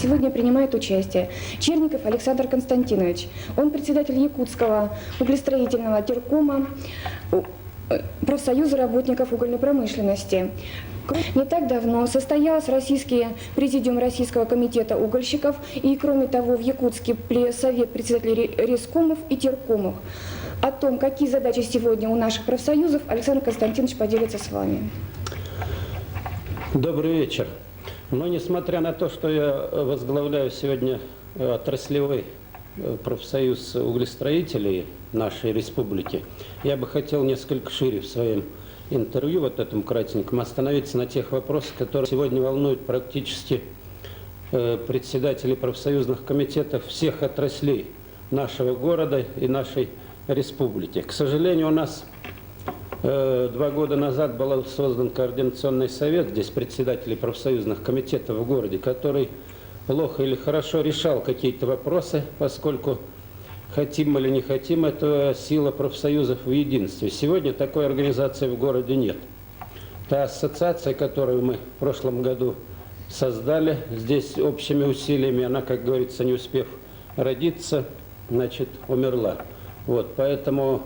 Сегодня принимает участие Черников Александр Константинович. Он председатель Якутского углестроительного теркома профсоюза работников угольной промышленности. Не так давно состоялся президиум Российского комитета угольщиков, и кроме того в Якутске совет председателей рескомов и теркомов. О том, какие задачи сегодня у наших профсоюзов, Александр Константинович поделится с вами. Добрый вечер. Но несмотря на то, что я возглавляю сегодня отраслевой профсоюз углестроителей нашей республики, я бы хотел несколько шире в своем интервью, вот этом кратеньком, остановиться на тех вопросах, которые сегодня волнуют практически председателей профсоюзных комитетов всех отраслей нашего города и нашей республики. К сожалению, у нас 2 года назад был создан координационный совет, здесь председатели профсоюзных комитетов в городе, который плохо или хорошо решал какие-то вопросы, поскольку хотим или не хотим, это сила профсоюзов в единстве. Сегодня такой организации в городе нет. Та ассоциация, которую мы в прошлом году создали здесь общими усилиями, она, как говорится, не успев родиться, значит, умерла. Вот, поэтому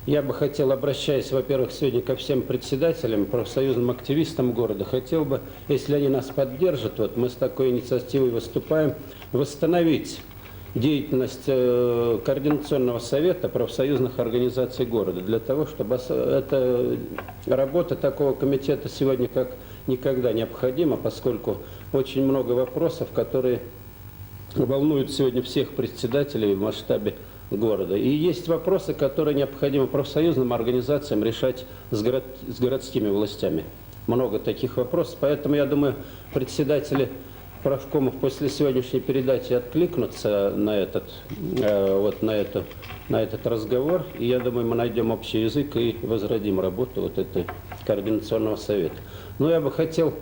я бы хотел, обращаясь, во-первых, сегодня ко всем председателям, профсоюзным активистам города, хотел бы, если они нас поддержат, вот мы с такой инициативой выступаем, восстановить деятельность Координационного совета профсоюзных организаций города, для того, чтобы эта работа такого комитета сегодня как никогда необходима, поскольку очень много вопросов, которые волнуют сегодня всех председателей в масштабе города. И есть вопросы, которые необходимо профсоюзным организациям решать с городскими властями. Много таких вопросов, поэтому я думаю, председатели правкомов после сегодняшней передачи откликнутся на этот разговор, и я думаю, мы найдем общий язык и возродим работу вот этой координационного совета. Но я бы хотел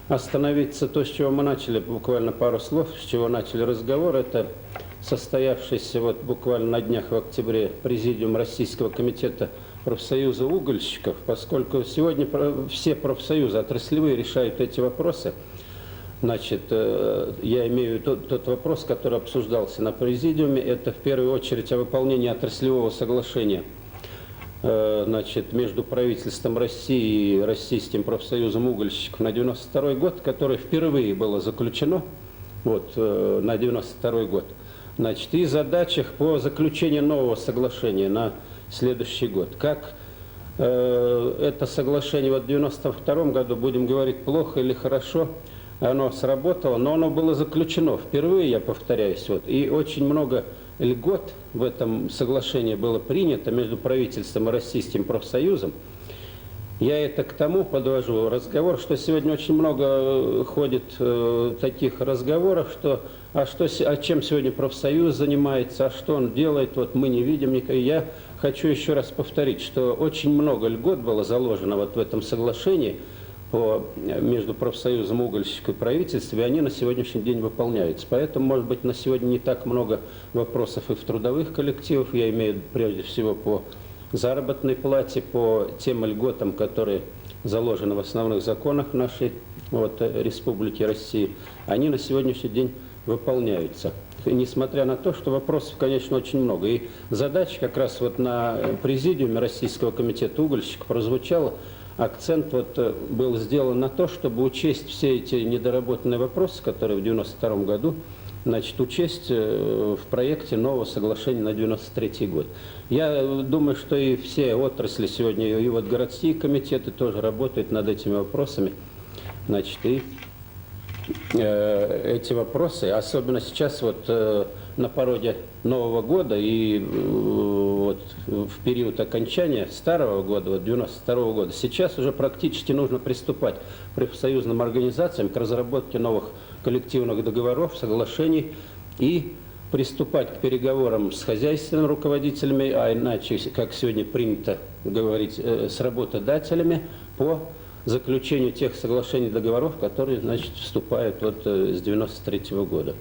остановиться то, с чего мы начали, буквально пару слов, с чего начали разговор, это состоявшийся вот буквально на днях в октябре президиум Российского комитета профсоюза угольщиков, поскольку сегодня все профсоюзы отраслевые решают эти вопросы. Значит, я имею тот вопрос, который обсуждался на президиуме, это в первую очередь о выполнении отраслевого соглашения, значит, между правительством России и Российским профсоюзом угольщиков на 92 год, которое впервые было заключено вот, на 92 год. Значит, и задачах по заключению нового соглашения на следующий год. Как это соглашение вот в 92 году, будем говорить, плохо или хорошо, оно сработало, но оно было заключено впервые, я повторяюсь, вот, и очень много льгот в этом соглашении было принято между правительством и Российским профсоюзом. Я это к тому подвожу разговор, что сегодня очень много ходит таких разговоров, что чем сегодня профсоюз занимается, а что он делает, вот мы не видим никого. Я хочу еще раз повторить, что очень много льгот было заложено вот в этом соглашении между профсоюзом угольщиков и правительством, и они на сегодняшний день выполняются. Поэтому, может быть, на сегодня не так много вопросов и в трудовых коллективах, я имею прежде всего по заработной плате, по тем льготам, которые заложены в основных законах нашей Республики России, они на сегодняшний день выполняются. И несмотря на то, что вопросов, конечно, очень много. И задача как раз вот на президиуме Российского комитета угольщиков прозвучала, акцент вот был сделан на то, чтобы учесть все эти недоработанные вопросы, которые в 1992 году, значит, учесть в проекте нового соглашения на 1993 год. Я думаю, что и все отрасли сегодня, и вот городские комитеты тоже работают над этими вопросами. Значит, и эти вопросы, особенно сейчас вот на пороге Нового года и вот в период окончания старого года, вот 92 года, сейчас уже практически нужно приступать профсоюзным организациям к разработке новых коллективных договоров, соглашений и приступать к переговорам с хозяйственными руководителями, а иначе, как сегодня принято говорить, с работодателями по заключению тех соглашений и договоров, которые, значит, вступают вот с 93 года.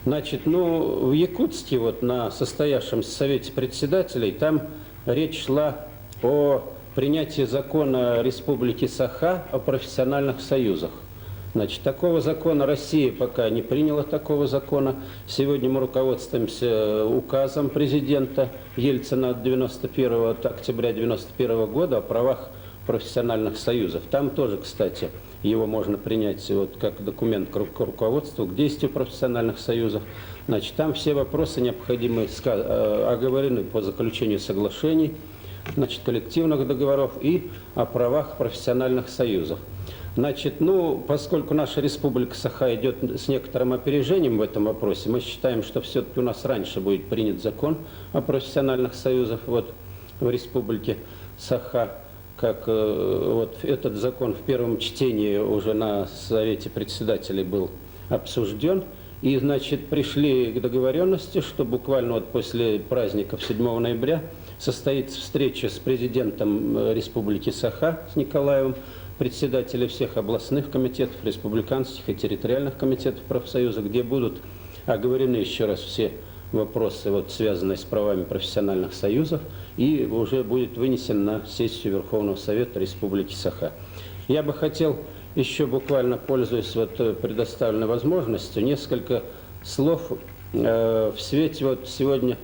Значит, ну, в Якутске, вот на состоявшемся совете председателей, там речь шла о принятии закона Республики Саха о профессиональных союзах. Значит, такого закона Россия пока не приняла такого закона. Сегодня мы руководствуемся указом президента Ельцина от 91 октября 1991 года о правах профессиональных союзов. Там тоже, кстати, его можно принять вот как документ к руководству, к действию профессиональных союзов. Значит, там все вопросы необходимые оговорены по заключению соглашений, значит, коллективных договоров и о правах профессиональных союзов. Значит, поскольку наша республика Саха идет с некоторым опережением в этом вопросе, мы считаем, что все-таки у нас раньше будет принят закон о профессиональных союзах вот, в республике Саха. Как вот этот закон в первом чтении уже на Совете председателей был обсужден. И, значит, пришли к договоренности, что буквально вот после праздников 7 ноября состоится встреча с президентом Республики Саха, с Николаевым, председателей всех областных комитетов, республиканских и территориальных комитетов профсоюза, где будут оговорены еще раз все вопросы, вот, связанные с правами профессиональных союзов, и уже будет вынесен на сессию Верховного Совета Республики Саха. Я бы хотел еще буквально, пользуясь вот предоставленной возможностью, несколько слов в свете вот сегодня.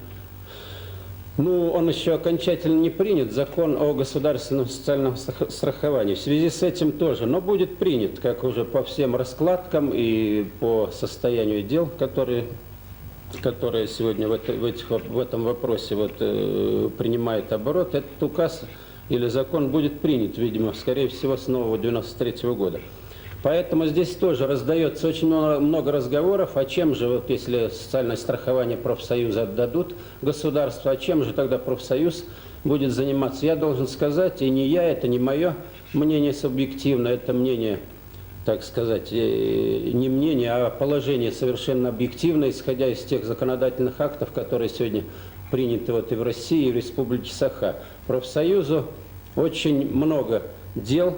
Он еще окончательно не принят, закон о государственном социальном страховании. В связи с этим тоже, но будет принят, как уже по всем раскладкам и по состоянию дел, которые сегодня в этом вопросе вот, принимает оборот. Этот указ или закон будет принят, видимо, скорее всего, с нового 93-го года. Поэтому здесь тоже раздается очень много разговоров, а чем же, вот, если социальное страхование профсоюза отдадут государству, а чем же тогда профсоюз будет заниматься? Я должен сказать, и не я, это не мое мнение субъективное, это мнение, так сказать, не мнение, а положение совершенно объективное, исходя из тех законодательных актов, которые сегодня приняты вот и в России, и в Республике Саха. Профсоюзу очень много дел,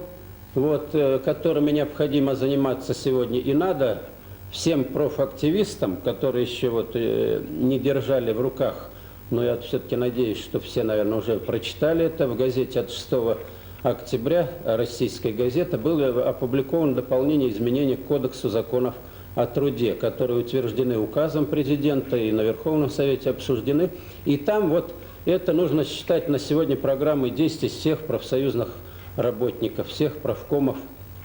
вот, которыми необходимо заниматься сегодня. И надо всем профактивистам, которые еще вот не держали в руках, но я все-таки надеюсь, что все, наверное, уже прочитали это, в газете от 6 октября, российской газеты, было опубликовано дополнение изменений к Кодексу законов о труде, которые утверждены указом президента и на Верховном Совете обсуждены. И там вот это нужно считать на сегодня программой действий всех профсоюзных работников, всех профкомов,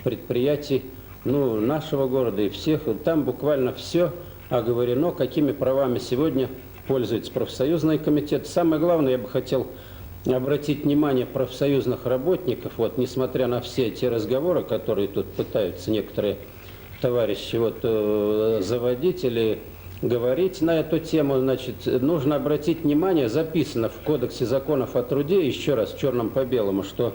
предприятий нашего города и всех. Там буквально все оговорено, какими правами сегодня пользуется профсоюзный комитет. Самое главное, я бы хотел обратить внимание профсоюзных работников, вот, несмотря на все эти разговоры, которые тут пытаются некоторые товарищи вот, заводить или говорить на эту тему, значит, нужно обратить внимание, записано в Кодексе законов о труде, еще раз, черным по белому, что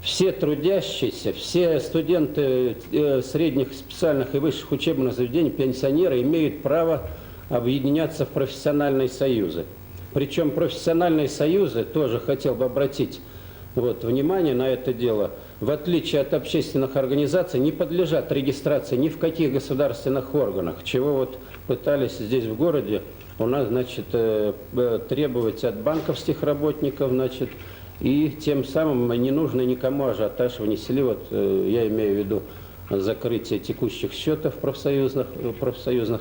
все трудящиеся, все студенты средних, специальных и высших учебных заведений, пенсионеры имеют право объединяться в профессиональные союзы. Причем профессиональные союзы, тоже хотел бы обратить вот, внимание на это дело, в отличие от общественных организаций, не подлежат регистрации ни в каких государственных органах, чего вот пытались здесь в городе у нас, значит, требовать от банковских работников, значит, и тем самым не нужно никому ажиотаж внесли, вот я имею в виду закрытие текущих счетов профсоюзных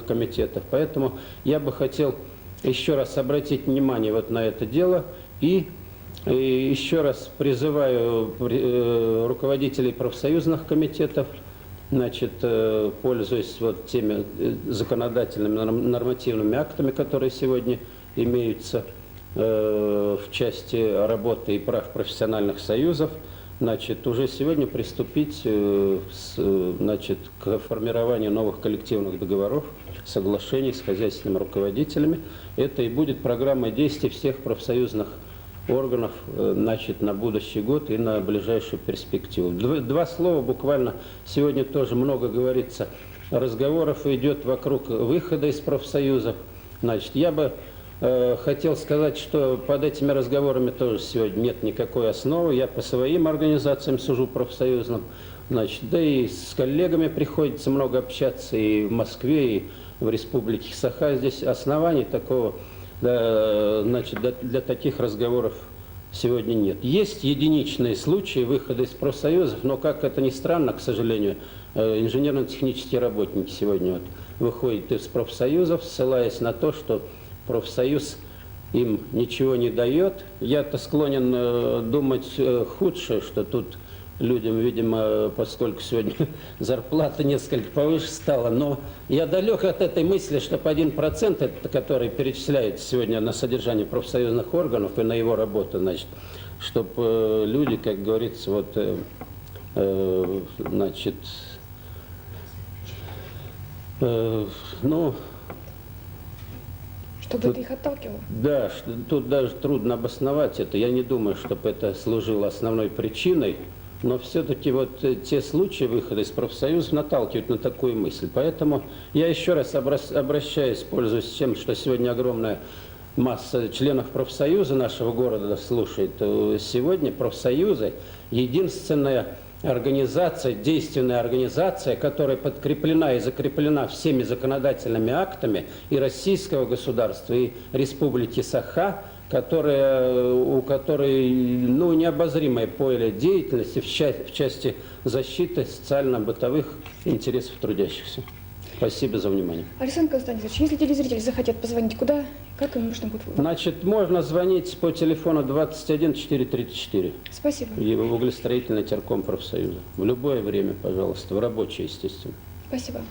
комитетов. Поэтому я бы хотел еще раз обратить внимание вот на это дело и еще раз призываю руководителей профсоюзных комитетов, значит, пользуясь вот теми законодательными нормативными актами, которые сегодня имеются в части работы и прав профессиональных союзов, значит, уже сегодня приступить значит, к формированию новых коллективных договоров, соглашений с хозяйственными руководителями. Это и будет программа действий всех профсоюзных органов, значит, на будущий год и на ближайшую перспективу. Два слова буквально. Сегодня тоже много говорится, разговоров идет вокруг выхода из профсоюзов. Значит, я бы хотел сказать, что под этими разговорами тоже сегодня нет никакой основы. Я по своим организациям сужу профсоюзным, значит, да и с коллегами приходится много общаться и в Москве, и в Республике Саха. Здесь оснований такого, да, значит, для таких разговоров сегодня нет. Есть единичные случаи выхода из профсоюзов, но, как это ни странно, к сожалению, инженерно-технические работники сегодня вот выходят из профсоюзов, ссылаясь на то, что профсоюз им ничего не дает. Я-то склонен думать худшее, что тут людям, видимо, поскольку сегодня зарплата несколько повыше стала, но я далек от этой мысли, чтобы 1%, это, который перечисляется сегодня на содержание профсоюзных органов и на его работу, значит, чтобы люди, как говорится, вот, значит, ну, Чтобы тут, это их отталкивало. да, тут даже трудно обосновать это. Я не думаю, чтобы это служило основной причиной, но все-таки вот те случаи выхода из профсоюзов наталкивают на такую мысль. Поэтому я еще раз обращаюсь, пользуясь тем, что сегодня огромная масса членов профсоюза нашего города слушает. Сегодня профсоюзы – единственная организация, действенная организация, которая подкреплена и закреплена всеми законодательными актами и российского государства, и Республики Саха, у которой необозримое поле деятельности в части защиты социально-бытовых интересов трудящихся. Спасибо за внимание. Александр Константинович, если телезрители захотят позвонить, куда, как им нужно будет? Значит, можно звонить по телефону 21 434. Спасибо. И в углестроительный терком профсоюза. В любое время, пожалуйста, в рабочее, естественно. Спасибо.